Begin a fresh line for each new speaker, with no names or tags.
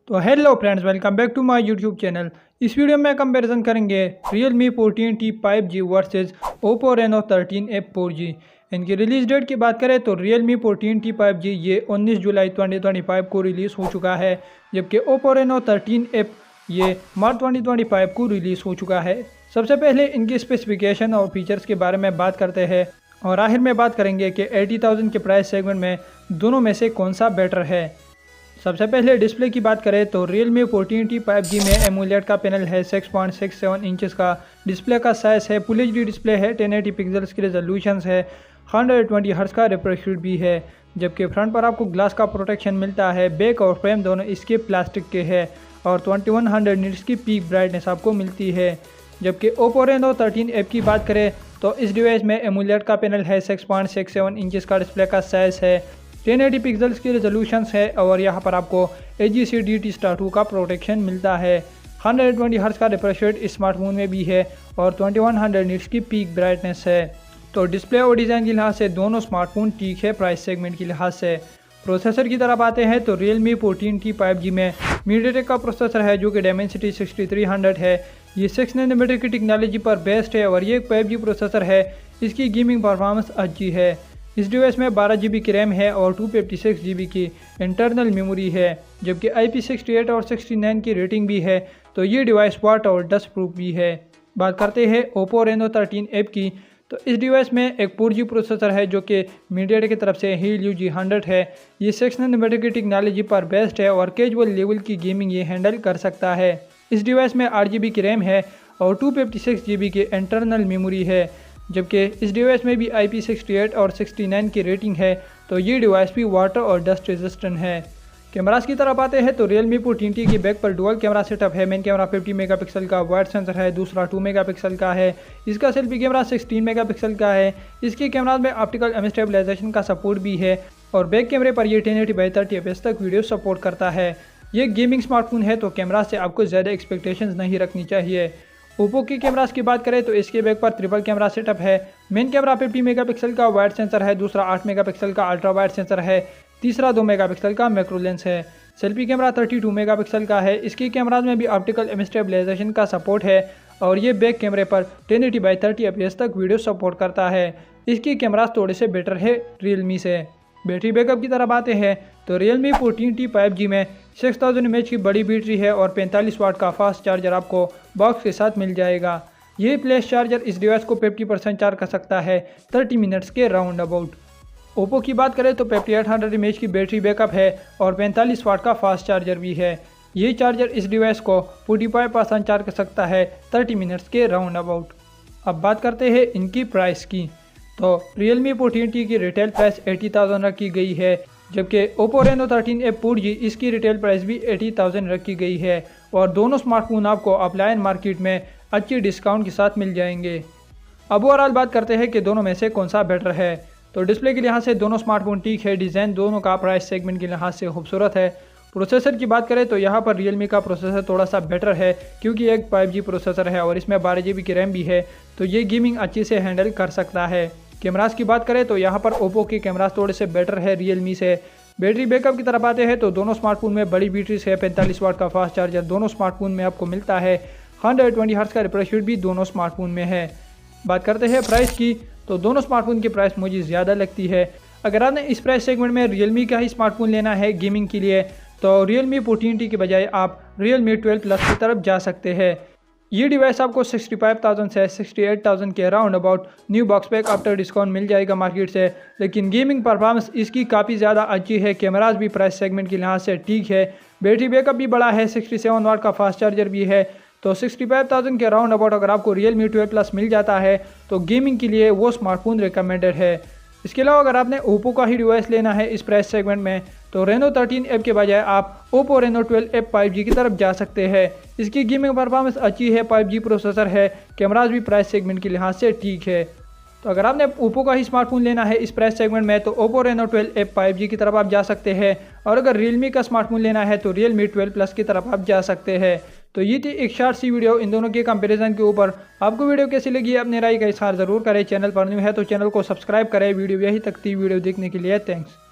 तो hello friends, welcome back to my YouTube channel. इस video में कंपैरिजन करेंगे Realme 14T 5G versus Oppo Reno 13F 4G। इनकी release date की बात करें तो Realme 14T 5G ये 19 जुलाई 2025 को रिलीज़ हो चुका है, जबकि Oppo Reno 13F ये मार्च 2025 को रिलीज़ हो चुका है। सबसे पहले इनकी स्पेसिफिकेशन और फीचर्स के बारे में बात करते हैं और आखिर में बात करेंगे कि 80,000 के प्राइस सेगमेंट में दोनों में से कौन सा बेटर है। सबसे पहले डिस्प्ले की बात करें तो Realme 14T 5G में एमोलेड का पैनल है 6.67 इंचेस का। डिस्प्ले का साइज़ है फुल HD डिस्प्ले है, 1080 पिक्सल्स की रेजोल्यूशन है, 120 हर्ट्ज का रिफ्रेश रेट भी है। जबकि फ्रंट पर आपको ग्लास का प्रोटेक्शन मिलता है। बैक और फ्रेम दोनों इसके प्लास्टिक के हैं और 2100 निट्स की पीक ब्राइटनेस आपको मिलती है। जबकि Oppo Reno 13F की बात करें तो इस डिवाइस में एमोलेड का पैनल है 6.67 इंचेस का। डिस्प्ले का साइज़ है 1080 पिक्सल्स की रेजोल्यूशन है और यहाँ पर आपको AGC DT*2 का प्रोटेक्शन मिलता है। 120 हर्ट्ज का रिफ्रेश रेट इस स्मार्टफोन में भी है और 2100 निट्स की पीक ब्राइटनेस है। तो डिस्प्ले और डिज़ाइन के लिहाज से दोनों स्मार्टफोन ठीक है प्राइस सेगमेंट के लिहाज से। प्रोसेसर की तरफ आते हैं तो Realme 14T 5G में MediaTek का प्रोसेसर है जो कि Dimensity 6300 है। ये 6 नैनोमीटर की टेक्नोलॉजी पर बेस्ड है और ये एक 5G प्रोसेसर है। इसकी गेमिंग परफॉर्मेंस अच्छी है। इस डिवाइस में 12 GB की रैम है और 256 GB की इंटरनल मेमोरी है, जबकि IP68 और 69 की रेटिंग भी है। तो ये डिवाइस वाटर और डस्ट प्रूफ भी है। बात करते हैं Oppo Reno 13F की, तो इस डिवाइस में एक 4G प्रोसेसर है जो कि MediaTek की तरफ से Helio G100 है। ये 6 नैनोमीटर की टेक्नोलॉजी पर बेस्ड है और कैजुअल लेवल की गेमिंग ये हैंडल कर सकता है। इस डिवाइस में 8 GB की रैम है और 256 GB की इंटरनल मेमोरी है, जबकि इस डिवाइस में भी IP68 और 69 की रेटिंग है। तो ये डिवाइस भी वाटर और डस्ट रेजिस्टेंट है। कैमरास की तरफ आते हैं तो Realme 14T की बैक पर डुअल कैमरा सेटअप है। मेन कैमरा 50 मेगापिक्सल का वाइड सेंसर है, दूसरा 2 मेगापिक्सल का है। इसका सेल्फी कैमरा 16 मेगापिक्सल का है। इसके कैमराज में ऑप्टिकल इमेज स्टेबलाइजेशन का सपोर्ट भी है और बैक कैमरे पर ये 1080x30 तक वीडियो सपोर्ट करता है। ये गेमिंग स्मार्टफोन है तो कैमरा से आपको ज़्यादा एक्सपेक्टेशंस नहीं रखनी चाहिए। ओप्पो की कैमरास की बात करें तो इसके बैक पर ट्रिपल कैमरा सेटअप है। मेन कैमरा 50 मेगापिक्सल का वाइड सेंसर है, दूसरा 8 मेगापिक्सल का अल्ट्रा वाइड सेंसर है, तीसरा 2 मेगापिक्सल का मैक्रो लेंस है। सेल्फी कैमरा 32 मेगापिक्सल का है। इसकी कैमराज में भी ऑप्टिकल इमेज स्टेबलाइजेशन का सपोर्ट है और ये बैक कैमरे पर 1080x30 fps तक वीडियो सपोर्ट करता है। इसकी कैमराज थोड़े से बेटर है Realme से। बैटरी बैकअप की तरफ आते हैं तो Realme 14T 5G में 6000 mAh की बड़ी बैटरी है और 45 वाट का फास्ट चार्जर आपको बॉक्स के साथ मिल जाएगा। ये प्लेस चार्जर इस डिवाइस को 50% चार्ज कर सकता है 30 मिनट्स के राउंड अबाउट। ओप्पो की बात करें तो 5800 mAh की बैटरी बैकअप है और 45 वाट का फास्ट चार्जर भी है। ये चार्जर इस डिवाइस को 45% चार्ज कर सकता है 30 मिनट्स के राउंड अबाउट। अब बात करते हैं इनकी प्राइस की, तो Realme 14T की रिटेल प्राइस 80,000 रखी गई है, जबकि Oppo Reno 13F 4G इसकी रिटेल प्राइस भी 80,000 रखी गई है और दोनों स्मार्टफोन आपको ऑफलाइन मार्केट में अच्छी डिस्काउंट के साथ मिल जाएंगे। अब ओवरऑल बात करते हैं कि दोनों में से कौन सा बेटर है। तो डिस्प्ले के लिहाज से दोनों स्मार्टफोन ठीक है, डिज़ाइन दोनों का प्राइस सेगमेंट के लिहाज से खूबसूरत है। प्रोसेसर की बात करें तो यहाँ पर Realme का प्रोसेसर थोड़ा सा बेटर है क्योंकि एक 5G प्रोसेसर है और इसमें 12 GB की रैम भी है, तो ये गेमिंग अच्छे से हैंडल कर सकता है। कैमरास की बात करें तो यहाँ पर Oppo के कैमरास थोड़े से बेटर है Realme से। बैटरी बैकअप की तरफ आते हैं तो दोनों स्मार्टफोन में बड़ी बैटरी है, 45 वाट का फास्ट चार्जर दोनों स्मार्टफोन में आपको मिलता है। 120 हर्ट्ज का रिफ्रेश रेट भी दोनों स्मार्टफोन में है। बात करते हैं प्राइस की, तो दोनों स्मार्टफोन की प्राइस मुझे ज़्यादा लगती है। अगर आपने इस प्राइस सेगमेंट में Realme का ही स्मार्टफोन लेना है गेमिंग के लिए तो Realme 14T के बजाय आप Realme 12 Plus की तरफ जा सकते हैं। ये डिवाइस आपको 65,000 से 68,000 के around about new box pack after discount मिल जाएगा मार्केट से, लेकिन गेमिंग परफॉर्मेंस इसकी काफ़ी ज़्यादा अच्छी है। कैमराज भी प्राइस सेगमेंट के लिहाज से ठीक है, बैटरी बैकअप भी बड़ा है, 67 वाट का फास्ट चार्जर भी है। तो 65,000 के अराउंड अबाउट अगर आपको Realme 12 Plus मिल जाता है तो गेमिंग के लिए वो स्मार्टफोन रिकमेंडेड है। इसके अलावा अगर आपने ओप्पो का ही डिवाइस लेना है इस प्राइस सेगमेंट में तो Reno 13F के बजाय आप Oppo Reno 12F 5G की तरफ जा सकते हैं। इसकी गेमिंग परफॉर्मेंस अच्छी है, 5G प्रोसेसर है, कैमराज भी प्राइस सेगमेंट के लिहाज से ठीक है। तो अगर आपने ओप्पो का ही स्मार्टफोन लेना है इस प्राइस सेगमेंट में तो Oppo Reno 12F 5G की तरफ आप जा सकते हैं और अगर Realme का स्मार्टफोन लेना है तो Realme 12 Plus की तरफ आप जा सकते हैं। तो ये थी एक शॉर्ट सी वीडियो इन दोनों के कंपैरिजन के ऊपर। आपको वीडियो कैसी लगी अपनी राय का इज़हार ज़रूर करें। चैनल पर न्यू है तो चैनल को सब्सक्राइब करें। वीडियो यही तक थी, वीडियो देखने के लिए थैंक्स।